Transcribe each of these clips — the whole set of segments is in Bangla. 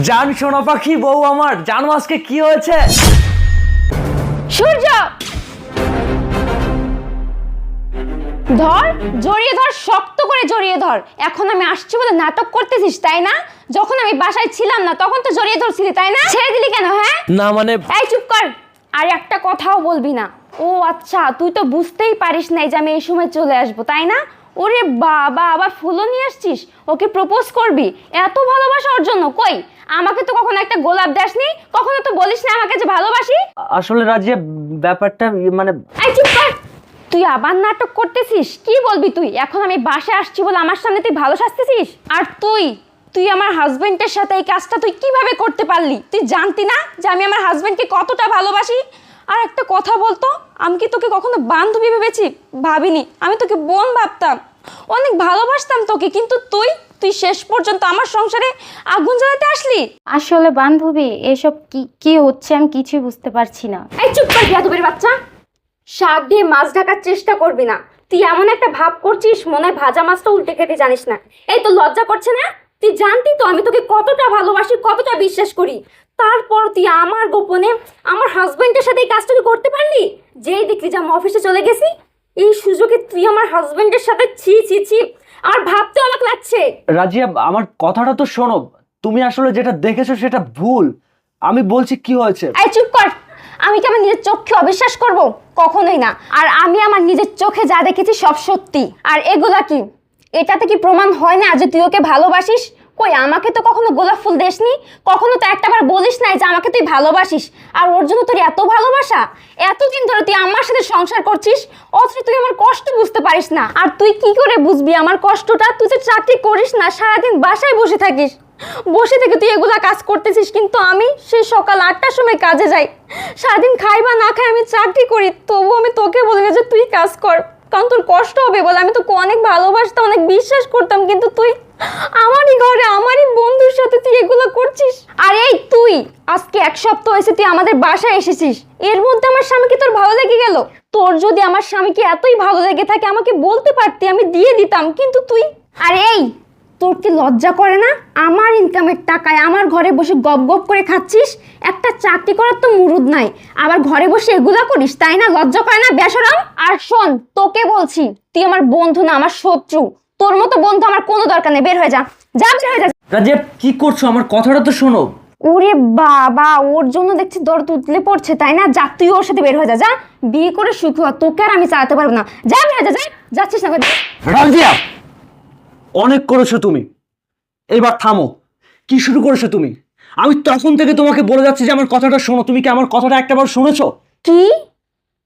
জান সোনা পাখি বউ আমার, জানো আজকে কি হয়েছে? সূর্য ধর, জড়িয়ে ধর, শক্ত করে জড়িয়ে ধর। এখন আমি আসছি বলে নাটক করতেছিস তাই না? যখন আমি বাসায় ছিলাম না তখন তো জড়িয়ে ধরছিলি তাই না? ছেড়ে দিলি কেন? হ্যাঁ না মানে এই চুপ কর, আর একটা কথাও বলবি না। ও আচ্ছা, তুই তো বুঝতেই পারিস নাই যে আমি এই সময় চলে আসবো তাই না? ওরে বাবা, আবার ফুলও নিয়ে আসছিস, ওকে প্রপোজ করবি? এত ভালোবাসা ওর জন্য? কই আমাকে তো কখনো একটা গোলাপ দেসনি, কখনো তো বলিস না আমাকে যে ভালোবাসি। আসলে রাজিয়া ব্যাপারটা মানে এই চুপ কর, তুই আবার নাটক করতেছিস। কি বলবি তুই? এখন আমি বাসায় আসছি বলে আমার সামনে তুই ভালো সাজতেছিস? আর তুই আমার হাজবেন্ডের সাথে এই কাজটা তুই কিভাবে করতে পারলি? তুই জানতি না যে আমি আমার হাজবেন্ডকে কতটা ভালোবাসি? আর একটা কথা বলতো, আমি কি তোকে কখনো বান্ধবী ভেবেছি? ভাবিনি, আমি তোকে বোন ভাবতাম, অনেক ভালোবাসতাম তোকে। কিন্তু তুই শেষ পর্যন্ত আমার সংসারে আগুন জ্বালাতে আসলি। আসলে বান্ধবী, এসব কি কি হচ্ছে আমি কিছুই বুঝতে পারছি না। এই চুপ কর বিয়াদবের বাচ্চা, শাক দিয়ে মাছ ঢাকার চেষ্টা করবি না। তুই এমন একটা ভাব করছিস মনে হয় ভাজা মাছটা উল্টে খেতে জানিস না। এই তো লজ্জা করছে না? তুই জানতি তো আমি তোকে কতটা ভালোবাসি, কতটা বিশ্বাস করি। তারপর তুই আমার গোপনে আমার হাজবেন্ডের সাথে এই কাজটা করতে পারলি? যেই দেখলি যে আমি অফিসে চলে গেছি, এই সুযোগে তুই আমার হাজবেন্ডের সাথে ছি ছি ছি, আর ভাবতে অবাক লাগছে। রাজিয়া আমার কথাটা তো শোনো, তুমি আসলে যেটা দেখেছো সেটা ভুল। আমি বলছি কি হয়েছে। এই চুপ কর, আমি কি আমার নিজের চোখকে অবিশ্বাস করব? কখনোই না। আর আমি আমার নিজের চোখে যা দেখেছি সব সত্যি। আর এগুলা কি, এটাতে কি প্রমাণ হয় না যে তুই ওকে ভালোবাসিস? কই আমাকে তো কখনো গোলাপ ফুল দেসনি, কখনো তো একটাবার বলিস নাই যে আমাকে তুই ভালোবাসিস। আর ওর জন্য তোর এত ভালোবাসা, এতদিন ধরে তুই আমার সাথে সংসার করছিস, অথচ তুই আমার কষ্ট বুঝতে পারিস না। আর তুই কি করে বুঝবি আমার কষ্টটা? তুই তো চাকরি করিস না, সারাদিন বাসায় বসে থাকিস, বসে থেকে তুই এগুলা কাজ করতেছিস। কিন্তু আমি সেই সকাল 8টার সময় কাজে যাই, সারাদিন খাই বা না খাই আমি চাকরি করি, তবু আমি তোকে বলি না যে তুই কাজ কর, কারণ তোর কষ্ট হবে বলে। আমি তোকে অনেক ভালোবাসতাম, অনেক বিশ্বাস করতাম, কিন্তু তুই আমারই ঘরে আমারই বন্ধুর সাথে তুই এগুলো করছিস। আর এই তুই আজকে 1 সপ্তাহ হয়েছে তুই আমাদের বাসায় এসেছিস, এর মধ্যে আমার স্বামীকে তোর ভালো লেগে গেল? তোর যদি আমার স্বামীকে এতই ভালো লেগে থাকে আমাকে বলতে পারতি, আমি দিয়ে দিতাম। কিন্তু তুই, আর এই তোর কি লজ্জা করে না? আমার ইনকামের টাকায় আমার ঘরে বসে গপ গপ করে খাচ্ছিস, একটা চাকরি করার তো মুরুদ নাই, আবার ঘরে বসে এগুলা করিস তাই না? লজ্জা করে না বেশরম? আর শোন, তোকে বলছি, তুই আমার বন্ধু না, আমার শত্রু। তোর মতো বন্ধু আমার কোনো দরকার নেই, বের হয়ে যা, যা বের হয়ে যা। রাজিয়া কি করছো? আমার কথাটা তো শোনো। ওরে বাবা, ওর জন্য দেখছি দরদ উতলে পড়ছে তাই না? যা তুই ওর সাথে বের হয়ে যা, যা বিয়ে করে সুখী হ, তোকে আর আমি চালাতে পারবো না। যা বের হয়ে যা, যা, যাচ্ছিস না? রাজিয়া অনেক করেছো তুমি, এবার থামো। কি শুরু করেছো তুমি? আমি তখন থেকে তোমাকে বলে যাচ্ছি যে আমার কথাটা শোনো, তুমি কি আমার কথাটা একটাবার শুনেছো? কি?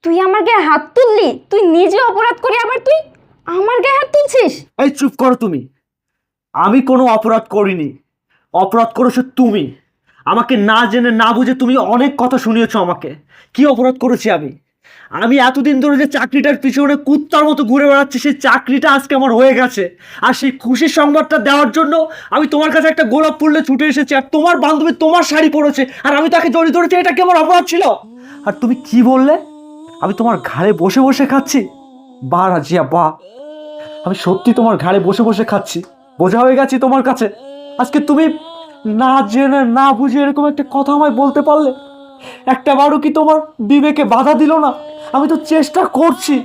তুই আমার গায়ে হাত তুললি? তুই নিজে অপরাধ করে আবার তুই আমার গায়ে হাত তুলছিস? এই চুপ করো তুমি। আমি কোনো অপরাধ করিনি, অপরাধ করেছো তুমি। আমাকে না জেনে না বুঝে তুমি অনেক কথা শুনিয়েছো আমাকে। কি অপরাধ করেছি আমি? আমি এতদিন ধরে যে চাকরিটার পিছনে কুত্তার মতো ঘুরে বেড়াচ্ছি, সেই চাকরিটা আজকে আমার হয়ে গেছে। আর সেই খুশির সংবাদটা দেওয়ার জন্য আমি তোমার কাছে একটা গোলাপ ফুলে ছুটে এসেছি, আর তোমার বান্ধবী তোমার শাড়ি পরেছে আর আমি তাকে জড়িয়ে ধরেছি। এটা কি আমার অপরাধ ছিল? আর তুমি কি বললে? আমি তোমার ঘাড়ে বসে বসে খাচ্ছি? বাহ রাজিয়া বাহ, আমি সত্যি তোমার ঘাড়ে বসে বসে খাচ্ছি, বোঝা হয়ে গেছি তোমার কাছে। আজকে তুমি না জেনে না বুঝে এরকম একটা কথা আমায় বলতে পারলে? একটা বারও কি তোমার বিবেকে বাধা দিল না? আমি তো চেষ্টা করছি,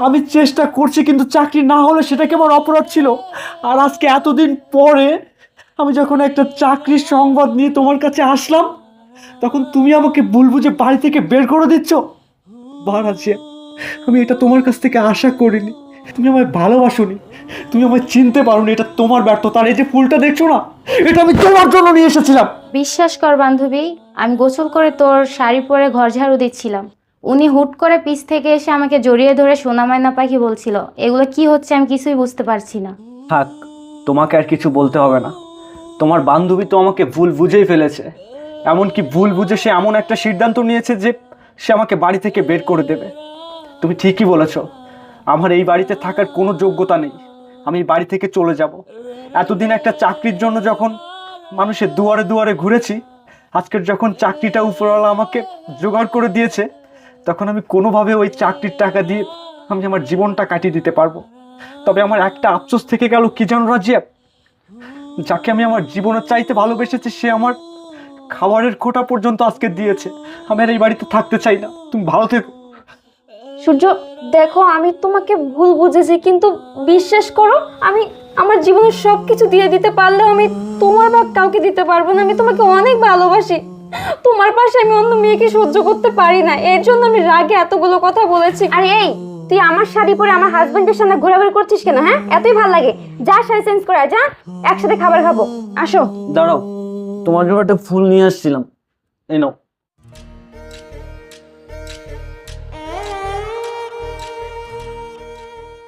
আমি চেষ্টা করছি, কিন্তু চাকরি না হলে সেটা কি আমার অপরাধ ছিল? আর আজকে এতদিন পরে আমি যখন একটা চাকরির সংবাদ নিয়ে তোমার কাছে আসলাম, তখন তুমি আমাকে ভুল বুঝে বাড়ি থেকে বের করে দিচ্ছ। বারাজিয়া, আমি এটা তোমার কাছ থেকে আশা করিনি। তুমি আমায় ভালোবাসোনি, তুমি আমায় চিনতে পারোনি, এটা তোমার ব্যর্থতা। আর এই যে ফুলটা দেখছো না, এটা আমি তোমার জন্য নিয়ে এসেছিলাম। বিশ্বাস কর বান্ধবী, আমি গোসল করে তোর শাড়ি পরে ঘর ঝাড়ু দিচ্ছিলাম, উনি হুট করে পিছ থেকে এসে আমাকে জড়িয়ে ধরে সোনা ময়না পাখি বলছিল। এগুলো কি হচ্ছে আমি কিছুই বুঝতে পারছি না। থাক, তোমাকে আর কিছু বলতে হবে না। তোমার বান্ধবী তো আমাকে ভুল বুঝেই ফেলেছে। এমনকি ভুল বুঝে সে এমন একটা সিদ্ধান্ত নিয়েছে যে সে আমাকে বাড়ি থেকে বের করে দেবে। তুমি ঠিকই বলেছ, আমার এই বাড়িতে থাকার কোনো যোগ্যতা নেই। আমি এই বাড়ি থেকে চলে যাব। এতদিন একটা চাকরির জন্য যখন মানুষের দুয়ারে দুয়ারে ঘুরেছি, আজকের যখন চাকরিটা উপরওয়ালা আমাকে জোগাড় করে দিয়েছে, তখন আমি কোনোভাবে ওই চাকরির টাকা দিয়ে আমি আমার জীবনটা কাটিয়ে দিতে পারবো। তবে আমার একটা আফসোস থেকে গেল, কি জানো রাজিয়া? যাকে আমি আমার জীবনের চাইতে ভালোবেসেছি সে আমার খাবারের খোঁটা পর্যন্ত আজকে দিয়েছে। আমি আর এই বাড়িতে থাকতে চাই না, তুমি ভালো থেকো। সূর্য, দেখো আমি তোমাকে ভুল বুঝেছি, কিন্তু বিশ্বাস করো আমি আমার জীবনের সব কিছু দিয়ে দিতে পারলেও আমি তোমার ভাগ কাউকে দিতে পারবো না। আমি তোমাকে অনেক ভালোবাসি, তোমার পাশে আমি অন্য মেয়েকে সহ্য করতে পারি না, এর জন্য আমি রাগে এতগুলো কথা বলেছি। আর এই, তুই আমার শাড়ি পরে আমার হাজবেন্ডের সামনে ঘোরাঘুরি করছিস কেন? হ্যাঁ, এতই ভালো লাগে, যা শাড়ি চেঞ্জ করে আয়, যা, একসাথে খাবার খাবো। আসো। দাঁড়াও, তোমার জন্য একটা ফুল নিয়ে আসছিলাম, এই নাও।